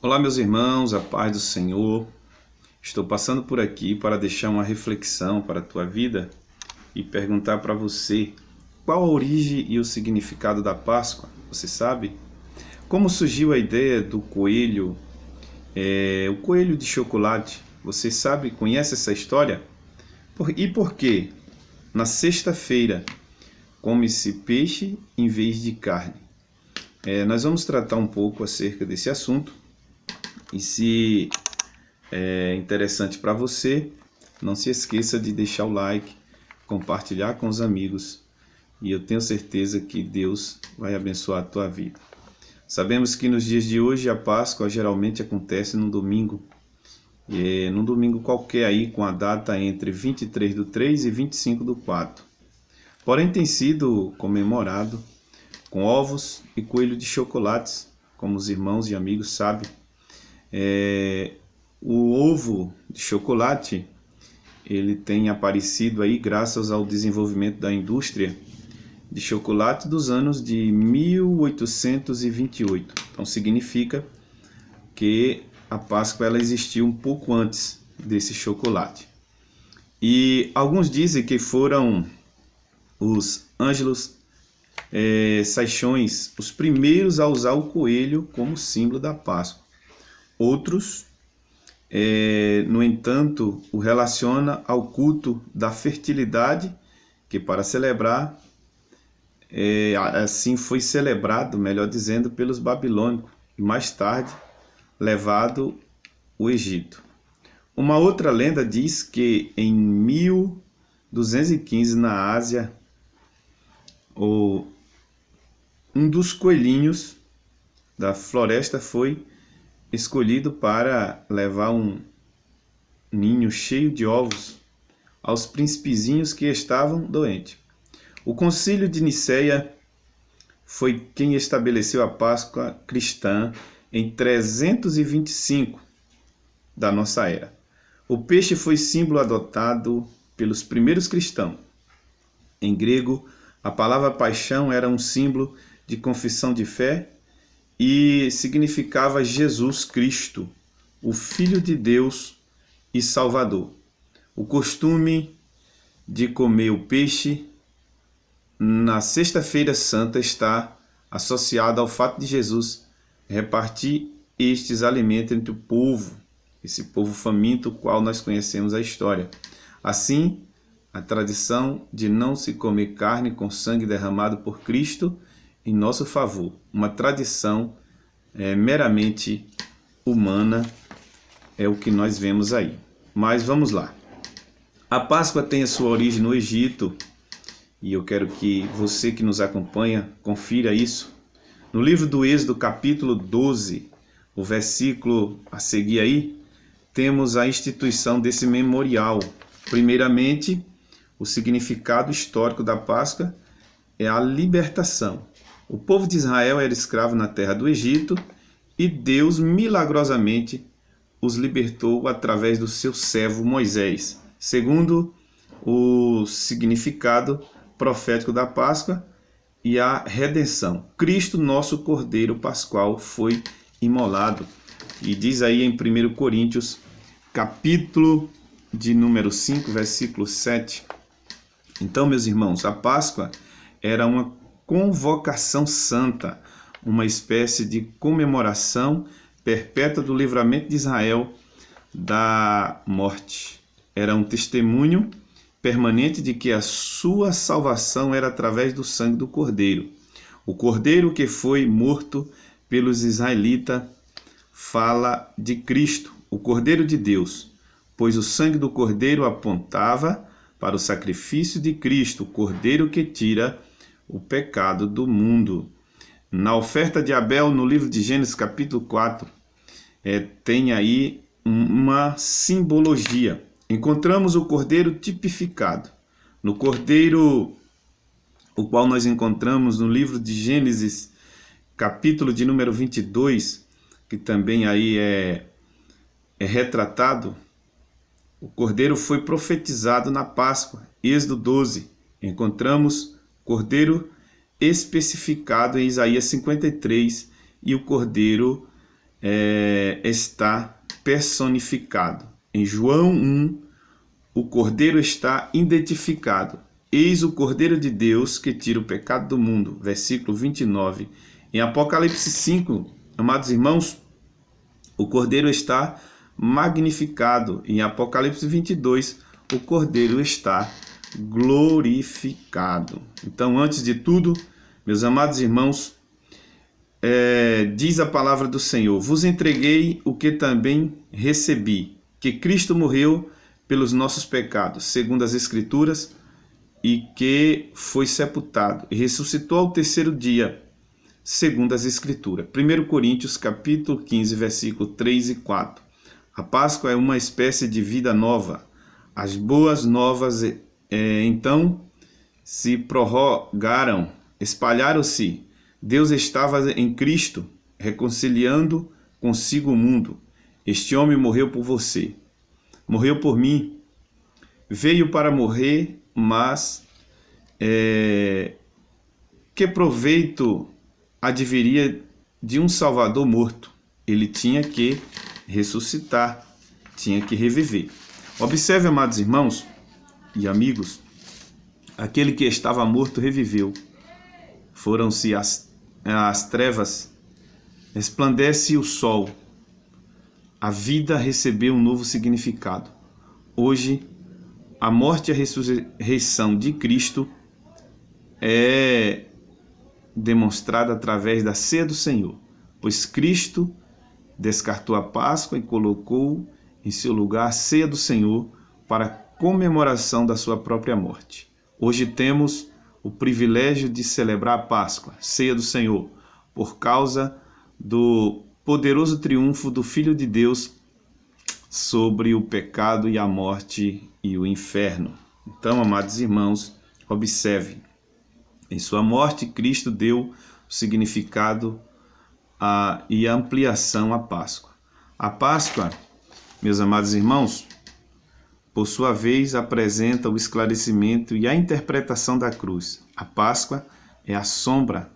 Olá, meus irmãos, a paz do Senhor. Estou passando por aqui para deixar uma reflexão para a tua vida e perguntar para você qual a origem e o significado da Páscoa. Você sabe? Como surgiu a ideia do coelho, o coelho de chocolate? Você sabe, conhece essa história? E por quê? Na sexta-feira come-se peixe em vez de carne. Nós vamos tratar um pouco acerca desse assunto. E se é interessante para você, não se esqueça de deixar o like, compartilhar com os amigos, e eu tenho certeza que Deus vai abençoar a tua vida. Sabemos que nos dias de hoje a Páscoa geralmente acontece num domingo, num domingo qualquer aí, com a data entre 23/3 e 25/4. Porém tem sido comemorado com ovos e coelho de chocolates, como os irmãos e amigos sabem. O ovo de chocolate, ele tem aparecido aí graças ao desenvolvimento da indústria de chocolate dos anos de 1828. Então significa que a Páscoa ela existiu um pouco antes desse chocolate. E alguns dizem que foram os ângelos saixões os primeiros a usar o coelho como símbolo da Páscoa. Outros, no entanto, o relaciona ao culto da fertilidade, que para celebrar, assim foi celebrado, melhor dizendo, pelos babilônicos, e mais tarde levado ao Egito. Uma outra lenda diz que em 1215, na Ásia, um dos coelhinhos da floresta foi escolhido para levar um ninho cheio de ovos aos príncipezinhos que estavam doentes. O Concílio de Nicéia foi quem estabeleceu a Páscoa cristã em 325 da nossa era. O peixe foi símbolo adotado pelos primeiros cristãos. Em grego, a palavra paixão era um símbolo de confissão de fé e significava Jesus Cristo, o Filho de Deus e Salvador. O costume de comer o peixe na Sexta-feira Santa está associado ao fato de Jesus repartir estes alimentos entre o povo, esse povo faminto, o qual nós conhecemos a história. Assim, a tradição de não se comer carne com sangue derramado por Cristo em nosso favor, uma tradição meramente humana, é o que nós vemos aí. Mas vamos lá. A Páscoa tem a sua origem no Egito, e eu quero que você que nos acompanha confira isso. No livro do Êxodo, capítulo 12, o versículo a seguir aí, temos a instituição desse memorial. Primeiramente, o significado histórico da Páscoa é a libertação. O povo de Israel era escravo na terra do Egito e Deus milagrosamente os libertou através do seu servo Moisés. Segundo o significado profético da Páscoa e a redenção, Cristo, nosso Cordeiro Pascual, foi imolado. E diz aí em 1 Coríntios, capítulo de número 5, versículo 7. Então, meus irmãos, a Páscoa era uma convocação santa, uma espécie de comemoração perpétua do livramento de Israel da morte. Era um testemunho permanente de que a sua salvação era através do sangue do Cordeiro. O Cordeiro que foi morto pelos israelitas fala de Cristo, o Cordeiro de Deus, pois o sangue do Cordeiro apontava para o sacrifício de Cristo, o Cordeiro que tira o pecado do mundo. Na oferta de Abel, no livro de Gênesis, capítulo 4, tem aí uma simbologia. Encontramos o Cordeiro tipificado. No Cordeiro, o qual nós encontramos no livro de Gênesis, capítulo de número 22, que também aí é retratado, o Cordeiro foi profetizado na Páscoa. Êxodo 12, encontramos Cordeiro especificado em Isaías 53 e o Cordeiro está personificado. Em João 1, o Cordeiro está identificado. Eis o Cordeiro de Deus que tira o pecado do mundo. Versículo 29. Em Apocalipse 5, amados irmãos, o Cordeiro está magnificado. Em Apocalipse 22, o Cordeiro está glorificado. Então, antes de tudo, meus amados irmãos, diz a palavra do Senhor: vos entreguei o que também recebi, que Cristo morreu pelos nossos pecados, segundo as Escrituras, e que foi sepultado e ressuscitou ao terceiro dia, segundo as Escrituras. 1 Coríntios capítulo 15, versículo 3 e 4. A Páscoa é uma espécie de vida nova. As boas novas então se prorrogaram, espalharam-se. Deus estava em Cristo, reconciliando consigo o mundo. Este homem morreu por você, morreu por mim, veio para morrer, mas que proveito adviria de um Salvador morto? Ele tinha que ressuscitar, tinha que reviver. Observe, amados irmãos e amigos, aquele que estava morto reviveu. Foram-se as trevas, resplandece o sol. A vida recebeu um novo significado. Hoje, a morte e a ressurreição de Cristo é demonstrada através da ceia do Senhor, pois Cristo descartou a Páscoa e colocou em seu lugar a ceia do Senhor para comemoração da sua própria morte. Hoje temos o privilégio de celebrar a Páscoa, ceia do Senhor, por causa do poderoso triunfo do Filho de Deus sobre o pecado e a morte e o inferno. Então, amados irmãos, observe, em sua morte, Cristo deu o significado e a ampliação à Páscoa. A Páscoa, meus amados irmãos, por sua vez, apresenta o esclarecimento e a interpretação da cruz. A Páscoa é a sombra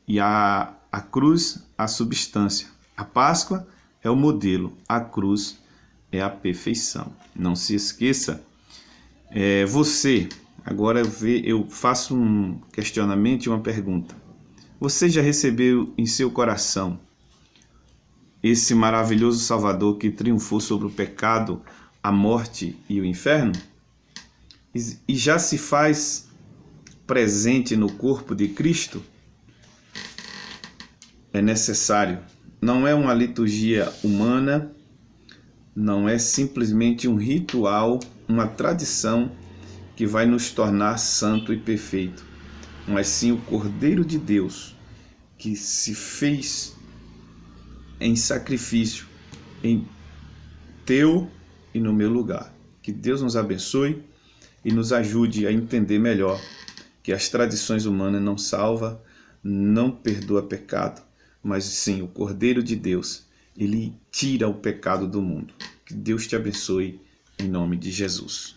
e a cruz a substância. A Páscoa é o modelo, a cruz é a perfeição. Não se esqueça, você, agora eu faço um questionamento e uma pergunta. Você já recebeu em seu coração esse maravilhoso Salvador que triunfou sobre o pecado, a morte e o inferno? E já se faz presente no corpo de Cristo? É necessário. Não é uma liturgia humana, não é simplesmente um ritual, uma tradição que vai nos tornar santo e perfeito, mas sim o Cordeiro de Deus que se fez em sacrifício em teu e no meu lugar. Que Deus nos abençoe e nos ajude a entender melhor que as tradições humanas não salvam, não perdoa pecado, mas sim o Cordeiro de Deus, ele tira o pecado do mundo. Que Deus te abençoe em nome de Jesus.